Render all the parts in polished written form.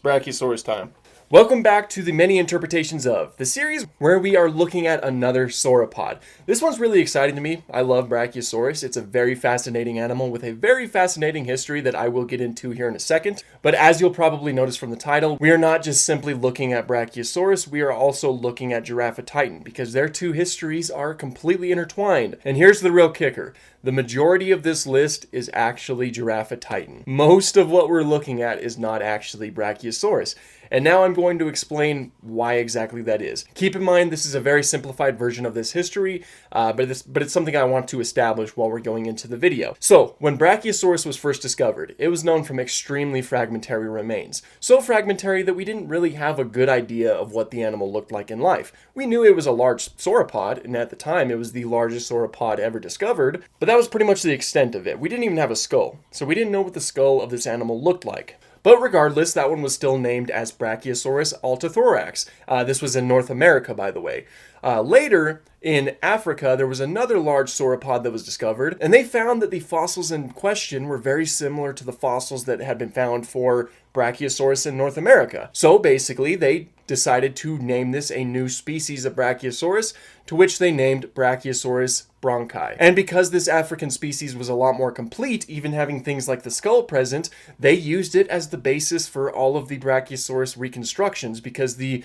Brachiosaurus time. Welcome back to the many interpretations of, the series where we are looking at another sauropod. This one's really exciting to me. I love Brachiosaurus. It's a very fascinating animal with a very fascinating history that I will get into here in a second. But as you'll probably notice from the title, we are not just simply looking at Brachiosaurus, we are also looking at Giraffatitan because their two histories are completely intertwined. And here's the real kicker. The majority of this list is actually Giraffatitan. Most of what we're looking at is not actually Brachiosaurus. And now I'm going to explain why exactly that is. Keep in mind, this is a very simplified version of this history, but it's something I want to establish while we're going into the video. So, when Brachiosaurus was first discovered, it was known from extremely fragmentary remains. So fragmentary that we didn't really have a good idea of what the animal looked like in life. We knew it was a large sauropod, and at the time it was the largest sauropod ever discovered, but that was pretty much the extent of it. We didn't even have a skull, so we didn't know what the skull of this animal looked like. But regardless, that one was still named as Brachiosaurus altithorax. This was in North America, by the way. Later, in Africa, there was another large sauropod that was discovered, and they found that the fossils in question were very similar to the fossils that had been found for Brachiosaurus in North America. So basically, they decided to name this a new species of Brachiosaurus, to which they named Brachiosaurus bronchi. And because this African species was a lot more complete, even having things like the skull present, they used it as the basis for all of the Brachiosaurus reconstructions, because the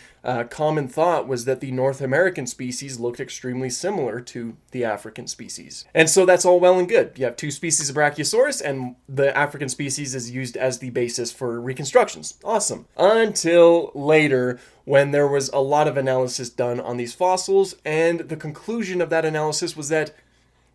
common thought was that the North American species looked extremely similar to the African species. And so that's all well and good. You have two species of Brachiosaurus, and the African species is used as the basis for reconstructions. Awesome. Until later, when there was a lot of analysis done on these fossils, and the conclusion of that analysis was that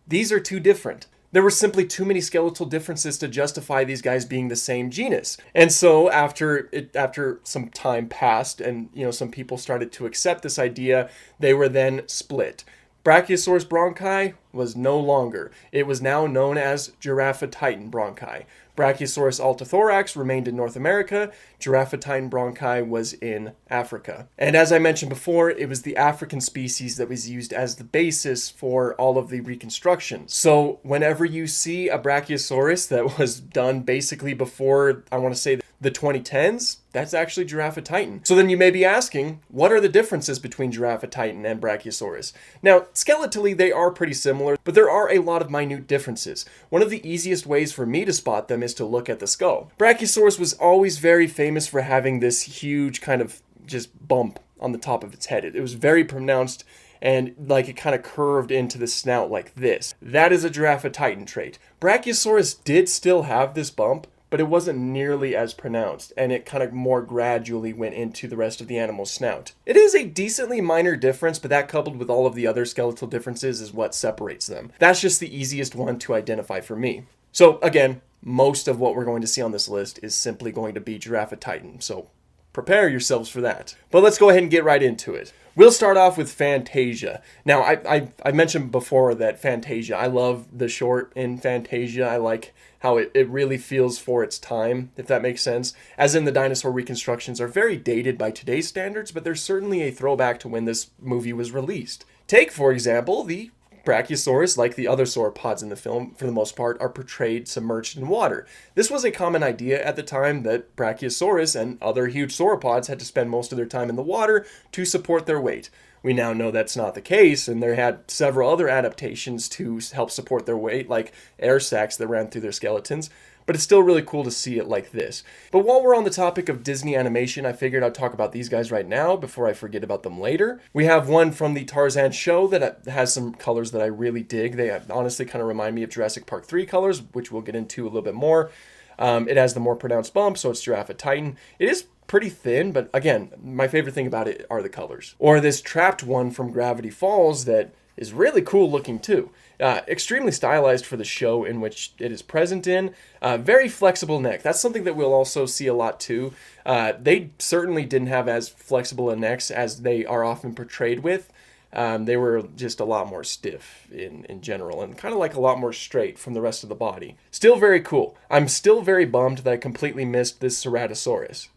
these are too different. There were simply too many skeletal differences to justify these guys being the same genus. And so after some time passed and some people started to accept this idea, they were then split. Brachiosaurus bronchi was no longer. It was now known as Giraffatitan bronchi. Brachiosaurus altithorax remained in North America. Giraffatitan bronchi was in Africa. And as I mentioned before, it was the African species that was used as the basis for all of the reconstructions. So whenever you see a Brachiosaurus that was done basically before, I want to say, the 2010s, that's actually Giraffatitan. So then you may be asking, what are the differences between Giraffatitan and Brachiosaurus? Now, skeletally, they are pretty similar, but there are a lot of minute differences. One of the easiest ways for me to spot them is to look at the skull. Brachiosaurus was always very famous for having this huge kind of just bump on the top of its head. It was very pronounced, and like it kind of curved into the snout like this. That is a Giraffatitan trait. Brachiosaurus did still have this bump, but it wasn't nearly as pronounced, and it kind of more gradually went into the rest of the animal's snout. It is a decently minor difference, but that coupled with all of the other skeletal differences is what separates them. That's just the easiest one to identify for me. So again, most of what we're going to see on this list is simply going to be Giraffatitan, so prepare yourselves for that. But let's go ahead and get right into it. We'll start off with Fantasia. Now, I mentioned before that Fantasia, I love the short in Fantasia. I like how it really feels for its time, if that makes sense. As in, the dinosaur reconstructions are very dated by today's standards, but they're certainly a throwback to when this movie was released. Take, for example, the Brachiosaurus, like the other sauropods in the film, for the most part, are portrayed submerged in water. This was a common idea at the time that Brachiosaurus and other huge sauropods had to spend most of their time in the water to support their weight. We now know that's not the case, and they had several other adaptations to help support their weight, like air sacs that ran through their skeletons. But it's still really cool to see it like this. But while we're on the topic of Disney animation, I figured I'd talk about these guys right now before I forget about them later. We have one from the Tarzan show that has some colors that I really dig. They honestly kind of remind me of Jurassic Park 3 colors, which we'll get into a little bit more. It has the more pronounced bump, so it's Giraffatitan. It is pretty thin, but again, my favorite thing about it are the colors. Or this trapped one from Gravity Falls that is really cool looking too. Extremely stylized for the show in which it is present in. Very flexible neck. That's something that we'll also see a lot too. They certainly didn't have as flexible a necks as they are often portrayed with. They were just a lot more stiff in general, and kind of like a lot more straight from the rest of the body. Still very cool. I'm still very bummed that I completely missed this Ceratosaurus,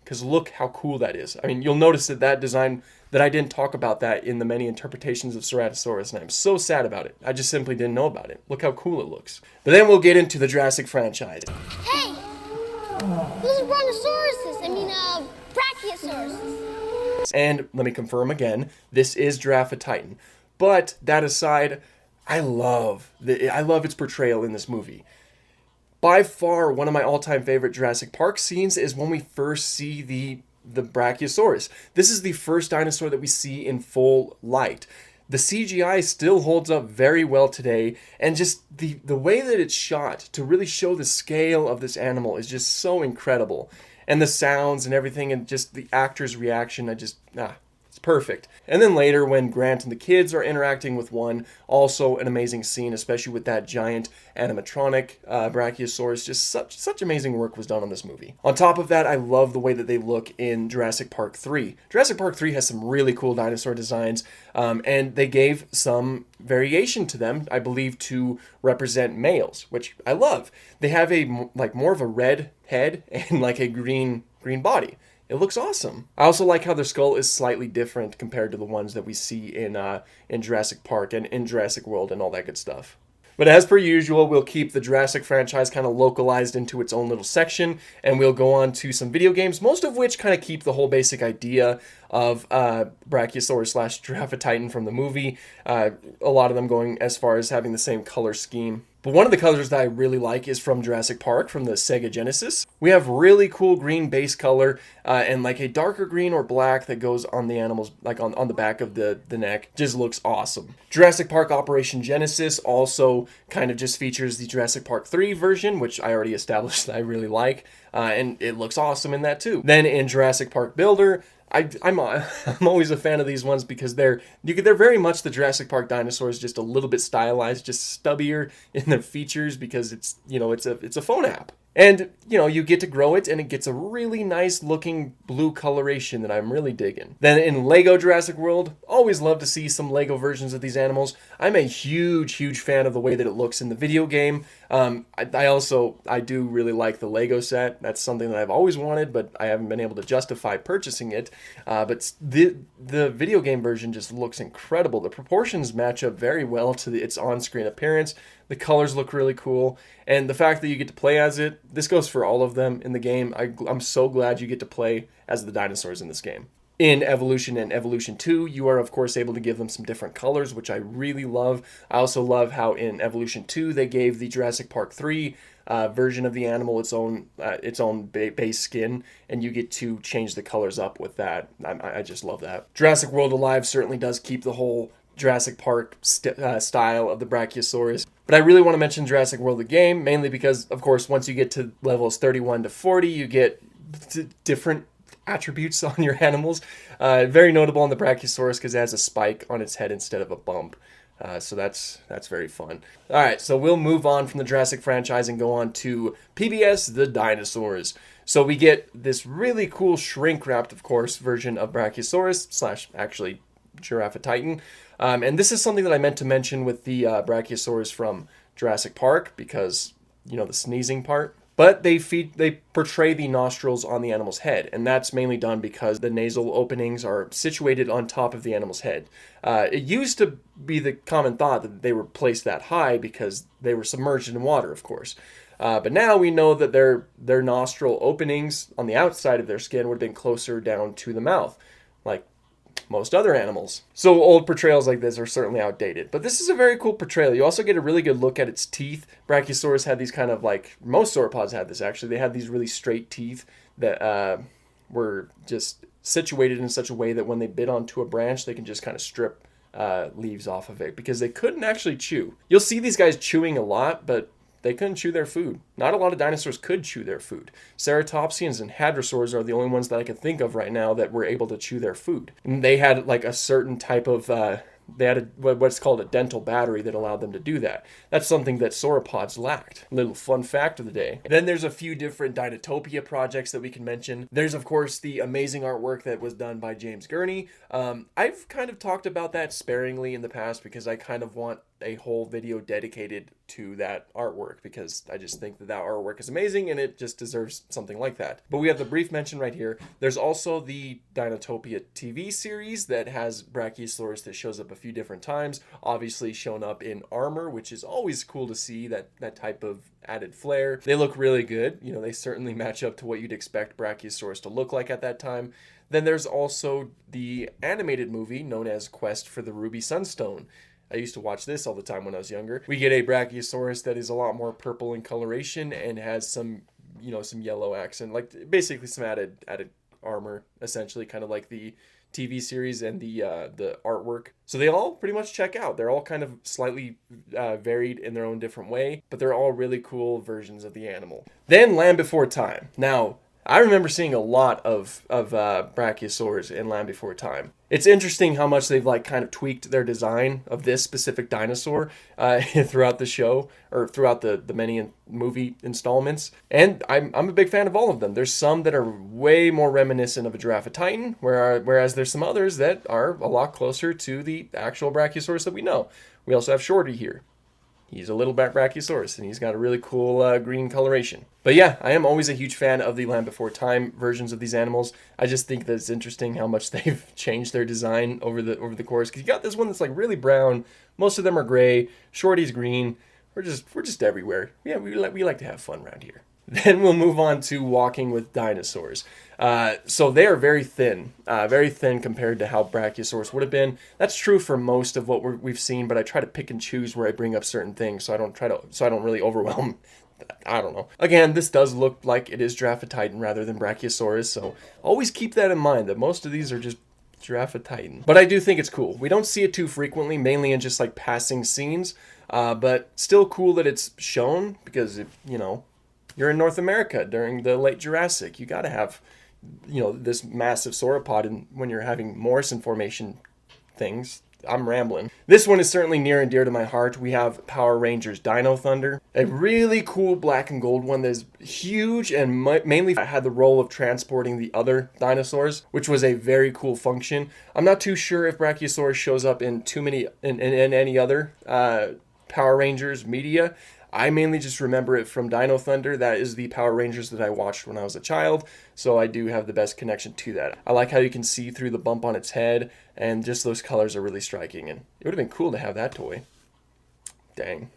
because look how cool that is. I mean, you'll notice that design, that I didn't talk about that in the many interpretations of Ceratosaurus, and I'm so sad about it. I just simply didn't know about it. Look how cool it looks. But then we'll get into the Jurassic franchise. Hey! Those are brontosauruses. And let me confirm again, this is Giraffatitan. But that aside, I love its portrayal in this movie. By far, one of my all-time favorite Jurassic Park scenes is when we first see the Brachiosaurus. This is the first dinosaur that we see in full light. The CGI still holds up very well today, and just the way that it's shot to really show the scale of this animal is just so incredible. And the sounds and everything, and just the actor's reaction, it's perfect. And then later, when Grant and the kids are interacting with one, also an amazing scene, especially with that giant animatronic Brachiosaurus. Just such amazing work was done on this movie. On top of that, I love the way that they look in Jurassic Park 3. Jurassic Park 3 has some really cool dinosaur designs, and they gave some variation to them, I believe, to represent males, which I love. They have more of a red head and like a green body. It looks awesome. I also like how their skull is slightly different compared to the ones that we see in Jurassic Park and in Jurassic World and all that good stuff. But as per usual, we'll keep the Jurassic franchise kind of localized into its own little section, and we'll go on to some video games, most of which kind of keep the whole basic idea of Brachiosaurus / Giraffatitan from the movie. A lot of them going as far as having the same color scheme. But one of the colors that I really like is from Jurassic Park, from the Sega Genesis. We have really cool green base color and like a darker green or black that goes on the animals, like on the back of the neck. Just looks awesome. Jurassic Park Operation Genesis also kind of just features the Jurassic Park 3 version, which I already established that I really like. And it looks awesome in that too. Then in Jurassic Park Builder, I'm always a fan of these ones because they're very much the Jurassic Park dinosaurs, just a little bit stylized, just stubbier in their features because it's a phone app. And, you get to grow it, and it gets a really nice looking blue coloration that I'm really digging. Then in Lego Jurassic World, always love to see some Lego versions of these animals. I'm a huge fan of the way that it looks in the video game. I do really like the Lego set. That's something that I've always wanted, but I haven't been able to justify purchasing it. But the video game version just looks incredible. The proportions match up very well to its on-screen appearance. The colors look really cool, and the fact that you get to play as it, this goes for all of them in the game. I'm so glad you get to play as the dinosaurs in this game. In Evolution and Evolution 2, you are of course able to give them some different colors, which I really love. I also love how in Evolution 2 they gave the Jurassic Park 3 version of the animal its own base skin, and you get to change the colors up with that. I just love that. Jurassic World Alive certainly does keep the whole Jurassic Park style of the Brachiosaurus. But I really want to mention Jurassic World the game, mainly because, of course, once you get to levels 31 to 40, you get different attributes on your animals. Very notable on the Brachiosaurus because it has a spike on its head instead of a bump. So that's very fun. All right, so we'll move on from the Jurassic franchise and go on to PBS The Dinosaurs. So we get this really cool shrink-wrapped, of course, version of Brachiosaurus / actually Giraffatitan. And this is something that I meant to mention with the Brachiosaurus from Jurassic Park because, the sneezing part. But they portray the nostrils on the animal's head, and that's mainly done because the nasal openings are situated on top of the animal's head. It used to be the common thought that they were placed that high because they were submerged in water, of course. But now we know that their nostril openings on the outside of their skin would have been closer down to the mouth, like most other animals. So old portrayals like this are certainly outdated. But this is a very cool portrayal. You also get a really good look at its teeth. Brachiosaurus had these kind of most sauropods had this actually. They had these really straight teeth that were just situated in such a way that when they bit onto a branch, they can just kind of strip leaves off of it because they couldn't actually chew. You'll see these guys chewing a lot, but they couldn't chew their food. Not a lot of dinosaurs could chew their food. Ceratopsians and hadrosaurs are the only ones that I can think of right now that were able to chew their food. And they had a certain type of, they had what's called a dental battery that allowed them to do that. That's something that sauropods lacked. Little fun fact of the day. Then there's a few different Dinotopia projects that we can mention. There's of course the amazing artwork that was done by James Gurney. I've kind of talked about that sparingly in the past because I kind of want a whole video dedicated to that artwork, because I just think that artwork is amazing and it just deserves something like that. But we have the brief mention right here. There's also the Dinotopia TV series that has Brachiosaurus that shows up a few different times, obviously shown up in armor, which is always cool to see, that type of added flair. They look really good. You know, they certainly match up to what you'd expect Brachiosaurus to look like at that time. Then there's also the animated movie known as Quest for the Ruby Sunstone. I used to watch this all the time when I was younger. We get a Brachiosaurus that is a lot more purple in coloration and has some, some yellow accent, like basically some added armor, essentially, kind of like the TV series and the artwork. So they all pretty much check out. They're all kind of slightly varied in their own different way, but they're all really cool versions of the animal. Then Land Before Time. Now, I remember seeing a lot of Brachiosaurs in Land Before Time. It's interesting how much they've kind of tweaked their design of this specific dinosaur throughout the show, or throughout the many movie installments. And I'm a big fan of all of them. There's some that are way more reminiscent of a Giraffatitan, whereas there's some others that are a lot closer to the actual Brachiosaurus that we know. We also have Shorty here. He's a little Brachiosaurus, and he's got a really cool green coloration. But yeah, I am always a huge fan of the Land Before Time versions of these animals. I just think that it's interesting how much they've changed their design over the course. Because you got this one that's really brown. Most of them are gray. Shorty's green. We're just everywhere. Yeah, we like to have fun around here. Then we'll move on to Walking with Dinosaurs. So they are very thin compared to how Brachiosaurus would have been. That's true for most of what we've seen, but I try to pick and choose where I bring up certain things, so I don't really overwhelm. I don't know. Again, this does look like it is Giraffatitan rather than Brachiosaurus, so always keep that in mind, that most of these are just Giraffatitan. But I do think it's cool. We don't see it too frequently, mainly in just passing scenes, but still cool that it's shown, because you're in North America during the late Jurassic. You got to have, this massive sauropod, and when you're having Morrison formation things. I'm rambling. This one is certainly near and dear to my heart. We have Power Rangers Dino Thunder, a really cool black and gold one that is huge and mainly had the role of transporting the other dinosaurs, which was a very cool function. I'm not too sure if Brachiosaurus shows up in any other Power Rangers media. I mainly just remember it from Dino Thunder. That is the Power Rangers that I watched when I was a child, so I do have the best connection to that. I like how you can see through the bump on its head, and just those colors are really striking, and it would have been cool to have that toy. Dang.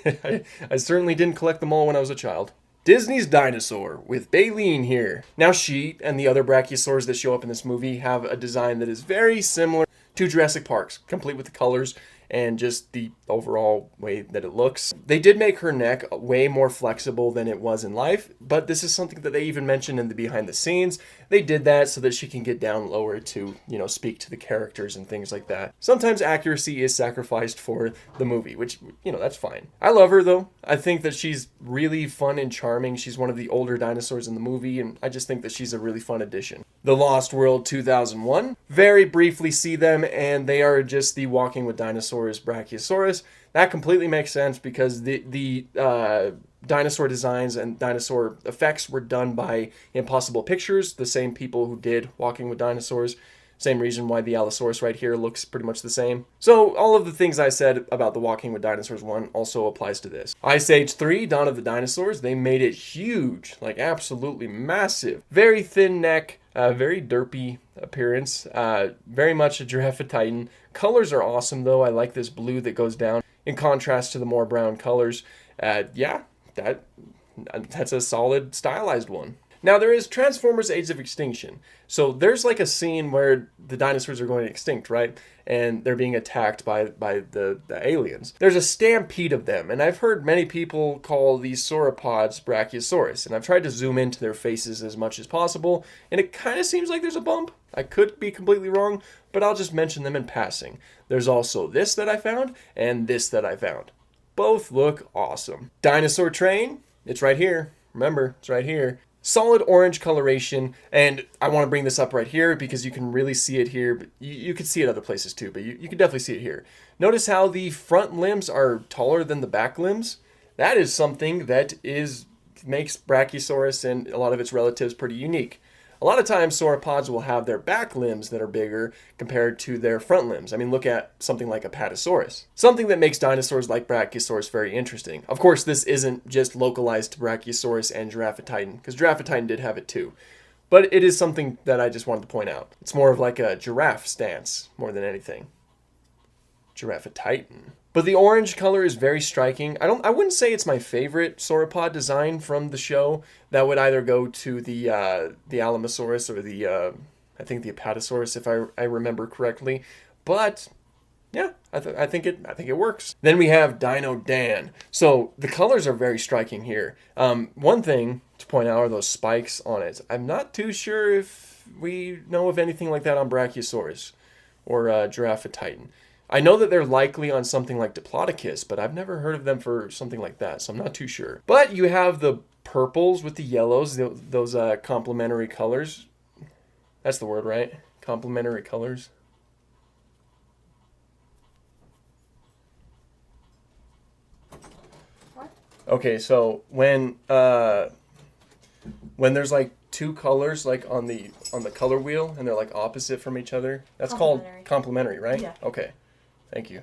I certainly didn't collect them all when I was a child. Disney's Dinosaur, with Baleen here. Now she and the other Brachiosaurs that show up in this movie have a design that is very similar to Jurassic Park's, complete with the colors and just the overall way that it looks. They did make her neck way more flexible than it was in life, but this is something that they even mentioned in the behind the scenes. They did that so that she can get down lower to, speak to the characters and things like that. Sometimes accuracy is sacrificed for the movie, which, that's fine. I love her though. I think that she's really fun and charming. She's one of the older dinosaurs in the movie, and I just think that she's a really fun addition. The Lost World 2001. Very briefly see them, and they are just the Walking with Dinosaurs Brachiosaurus. That completely makes sense because the dinosaur designs and dinosaur effects were done by Impossible Pictures, the same people who did Walking with Dinosaurs. Same reason why the Allosaurus right here looks pretty much the same. So all of the things I said about the Walking with Dinosaurs one also applies to this. Ice Age 3, Dawn of the Dinosaurs, they made it huge, absolutely massive. Very thin neck, very derpy appearance, very much a Giraffatitan. Colors are awesome though. I like this blue that goes down in contrast to the more brown colors. That's a solid stylized one. Now there is Transformers Age of Extinction. So there's a scene where the dinosaurs are going extinct, right? And they're being attacked by the aliens. There's a stampede of them, and I've heard many people call these sauropods Brachiosaurus, and I've tried to zoom into their faces as much as possible, and it kind of seems like there's a bump. I could be completely wrong, but I'll just mention them in passing. There's also this that I found, and this that I found. Both look awesome. Dinosaur Train, it's right here. Remember, it's right here. Solid orange coloration, and I want to bring this up right here because you can really see it here, but you can see it other places too, but you can definitely see it here. Notice how the front limbs are taller than the back limbs? That is something that makes Brachiosaurus and a lot of its relatives pretty unique. A lot of times sauropods will have their back limbs that are bigger compared to their front limbs. I mean, look at something like Apatosaurus. Something that makes dinosaurs like Brachiosaurus very interesting. Of course, this isn't just localized to Brachiosaurus and Giraffatitan, because Giraffatitan did have it too. But it is something that I just wanted to point out. It's more of like a giraffe stance more than anything. Giraffatitan. But the orange color is very striking. I wouldn't say it's my favorite sauropod design from the show. That would either go to the Alamosaurus or I think the Apatosaurus, if I remember correctly. But yeah, I think it works. Then we have Dino Dan. So the colors are very striking here. One thing to point out are those spikes on it. I'm not too sure if we know of anything like that on Brachiosaurus or Giraffatitan. I know that they're likely on something like Diplodocus, but I've never heard of them for something like that, so I'm not too sure. But you have the purples with the yellows, those complementary colors. That's the word, right? Complementary colors. What? Okay, so when there's like two colors like on the color wheel and they're like opposite from each other, that's called complementary, right? Yeah. Okay. Thank you.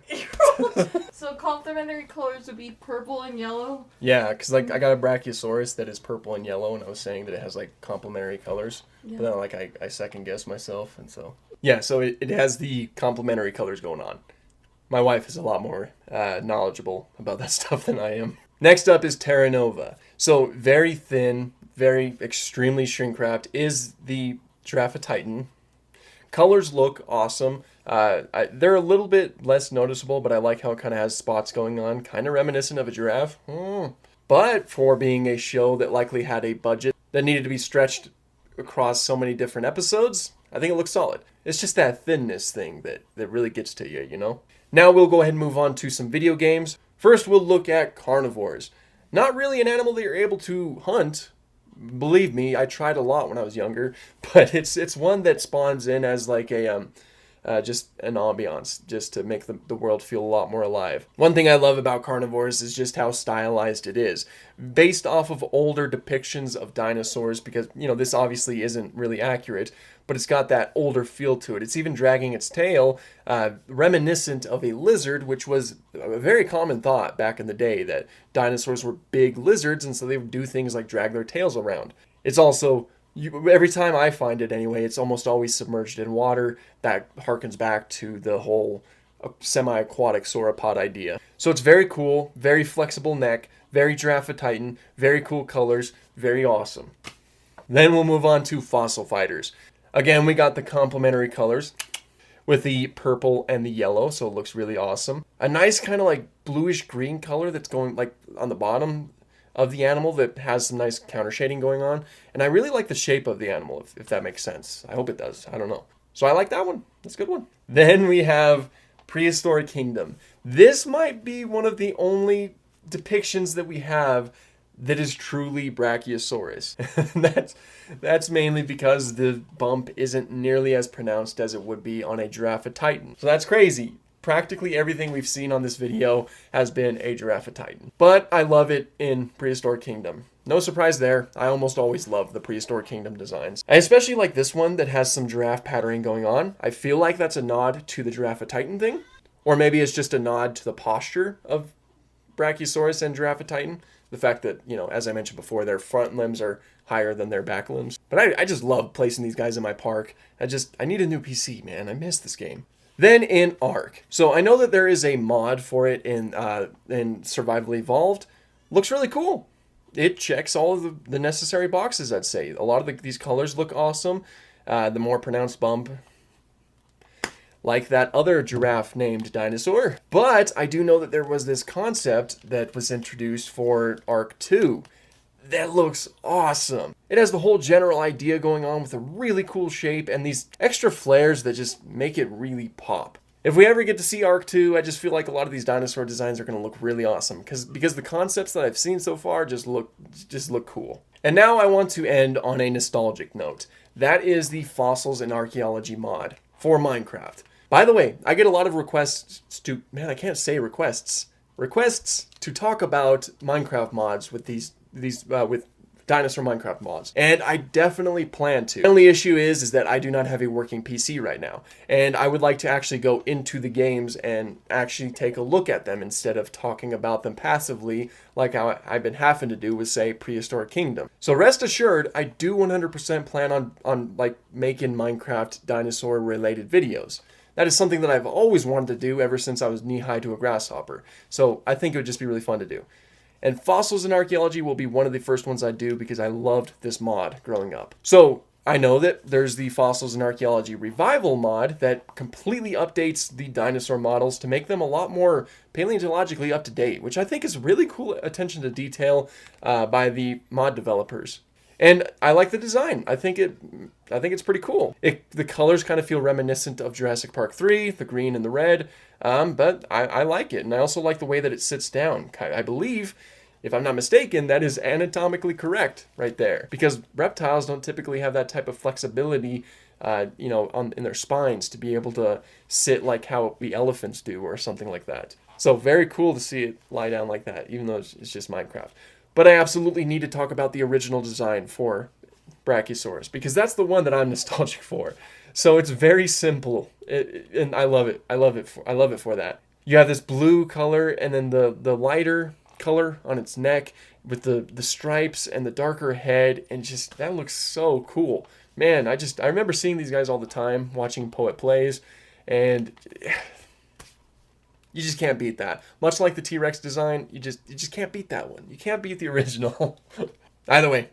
So complementary colors would be purple and yellow? Yeah, because like I got a Brachiosaurus that is purple and yellow, and I was saying that it has like complementary colors. Yeah. But then like I second guessed myself, and so yeah, so it has the complementary colors going on. My wife is a lot more knowledgeable about that stuff than I am. Next up is Terra Nova. So very thin, very extremely shrink wrapped is the Giraffatitan. Colors look awesome. They're a little bit less noticeable, but I like how it kind of has spots going on, kind of reminiscent of a giraffe. But for being a show that likely had a budget that needed to be stretched across so many different episodes, I think it looks solid. It's just that thinness thing that really gets to you, you know? Now we'll go ahead and move on to some video games. First, we'll look at Carnivores. Not really an animal that you're able to hunt. Believe me, I tried a lot when I was younger, but it's one that spawns in as like a just an ambiance, just to make the world feel a lot more alive. One thing I love about Carnivores is just how stylized it is. Based off of older depictions of dinosaurs, because, you know, this obviously isn't really accurate, but it's got that older feel to it. It's even dragging its tail, reminiscent of a lizard, which was a very common thought back in the day, that dinosaurs were big lizards, and so they would do things like drag their tails around. It's also, every time I find it anyway, it's almost always submerged in water. That harkens back to the whole semi-aquatic sauropod idea. So it's very cool, very flexible neck, very Giraffatitan, very cool colors, very awesome. Then we'll move on to fossil fighters. Again, we got the complementary colors with the purple and the yellow, so it looks really awesome. A nice kind of like bluish green color that's going like on the bottom of the animal that has some nice counter shading going on. And I really like the shape of the animal, if that makes sense. I hope it does. I don't know. So I like that one. That's a good one. Then we have Prehistoric Kingdom. This might be one of the only depictions that we have that is truly Brachiosaurus. That's mainly because the bump isn't nearly as pronounced as it would be on a Giraffatitan. So that's crazy. Practically everything we've seen on this video has been a Giraffatitan. But I love it in Prehistoric Kingdom. No surprise there. I almost always love the Prehistoric Kingdom designs. I especially like this one that has some giraffe patterning going on. I feel like that's a nod to the Giraffatitan thing. Or maybe it's just a nod to the posture of Brachiosaurus and Giraffatitan. The fact that, you know, as I mentioned before, their front limbs are higher than their back limbs. But I just love placing these guys in my park. I need a new PC, man. I miss this game. Then in Ark. So I know that there is a mod for it in Survival Evolved. Looks really cool. It checks all of the necessary boxes, I'd say. A lot of these colors look awesome. The more pronounced bump, like that other giraffe named Dinosaur. But I do know that there was this concept that was introduced for Ark 2 that looks awesome. It has the whole general idea going on with a really cool shape and these extra flares that just make it really pop. If we ever get to see Ark 2, I just feel like a lot of these dinosaur designs are going to look really awesome because the concepts that I've seen so far just look cool. And now I want to end on a nostalgic note. That is the Fossils and Archaeology mod for Minecraft. By the way, I get a lot of requests to to talk about Minecraft mods with dinosaur Minecraft mods, and I definitely plan to. The only issue is that I do not have a working PC right now, and I would like to actually go into the games and actually take a look at them instead of talking about them passively like how I've been having to do with, say, Prehistoric Kingdom. So rest assured, I do 100% plan on like making Minecraft dinosaur related videos. That is something that I've always wanted to do ever since I was knee-high to a grasshopper. So I think it would just be really fun to do. And fossils and archaeology will be one of the first ones I do because I loved this mod growing up. So I know that there's the fossils and archaeology revival mod that completely updates the dinosaur models to make them a lot more paleontologically up to date, which I think is really cool attention to detail by the mod developers. And I like the design. I think it's pretty cool. The colors kind of feel reminiscent of Jurassic Park 3, the green and the red, but I like it. And I also like the way that it sits down. I believe, if I'm not mistaken, that is anatomically correct right there. Because reptiles don't typically have that type of flexibility, in their spines to be able to sit like how the elephants do or something like that. So very cool to see it lie down like that, even though it's just Minecraft. But I absolutely need to talk about the original design for Brachiosaurus, because that's the one that I'm nostalgic for. So it's very simple, and I love it. I love it for that. You have this blue color, and then the lighter color on its neck with the stripes and the darker head, and just that looks so cool. Man, I remember seeing these guys all the time, watching Poet Plays, and you just can't beat that. Much like the T-Rex design, you just can't beat that one. You can't beat the original. Either way,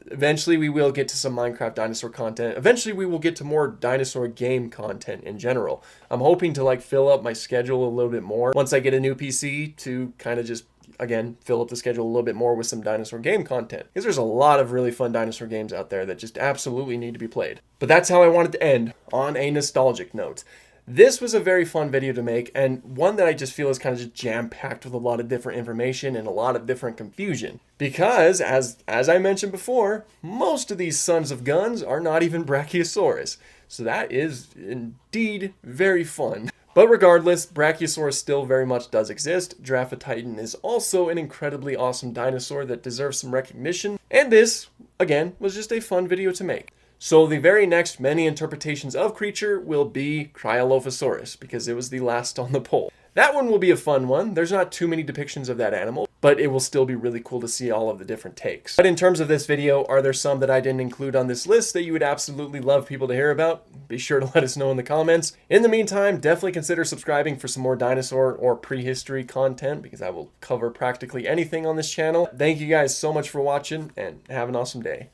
eventually we will get to some Minecraft dinosaur content. Eventually we will get to more dinosaur game content in general. I'm hoping to fill up my schedule a little bit more once I get a new PC to kind of just, again, fill up the schedule a little bit more with some dinosaur game content. Because there's a lot of really fun dinosaur games out there that just absolutely need to be played. But that's how I wanted to end, on a nostalgic note. This was a very fun video to make, and one that I just feel is kind of just jam-packed with a lot of different information and a lot of different confusion. Because, as I mentioned before, most of these sons of guns are not even Brachiosaurus. So that is indeed very fun. But regardless, Brachiosaurus still very much does exist. Giraffatitan is also an incredibly awesome dinosaur that deserves some recognition. And this, again, was just a fun video to make. So the very next many interpretations of creature will be Cryolophosaurus, because it was the last on the poll. That one will be a fun one. There's not too many depictions of that animal, but it will still be really cool to see all of the different takes. But in terms of this video, are there some that I didn't include on this list that you would absolutely love people to hear about? Be sure to let us know in the comments. In the meantime, definitely consider subscribing for some more dinosaur or prehistory content, because I will cover practically anything on this channel. Thank you guys so much for watching, and have an awesome day.